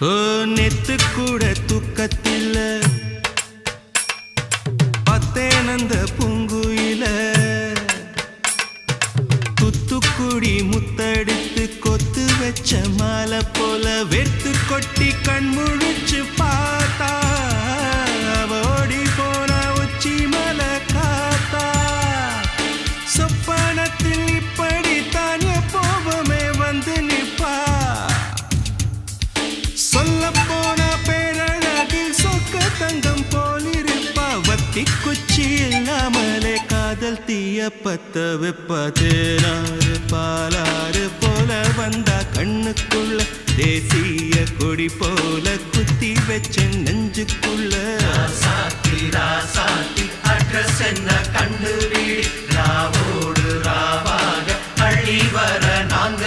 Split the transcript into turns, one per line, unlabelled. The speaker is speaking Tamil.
ஓ நெத்து கூட தூக்கத்தில்ல பத்தேனந்த பூங்குயில துத்துக்குடி முத்தடித்து கொத்து வச்ச மாலை போல வெத்து கொட்டி கண் முழிச்சு பார்த்தா ஓடி போன உச்சி மலை காத்தா சொப்பனத்தில் இப்படித்தான் எப்போவுமே வந்து நிப்பா சொல்ல போன பேரழகில் சொக்க தங்கம் போலிருப்பா வத்தி குச்சி இல்லாமலே காதல் தீய பத்த வெப்ப தேனாறு பாலாறு போல வந்தா கண்ணுக்குள்ள தேசிய கொடி போல குத்தி வச்ச நெஞ்சுக்குள்ள
ராசாத்தி அட்ரஸ் என்ன கண்டு வீடி ராவோடு ராவாக அழி வர நாங்க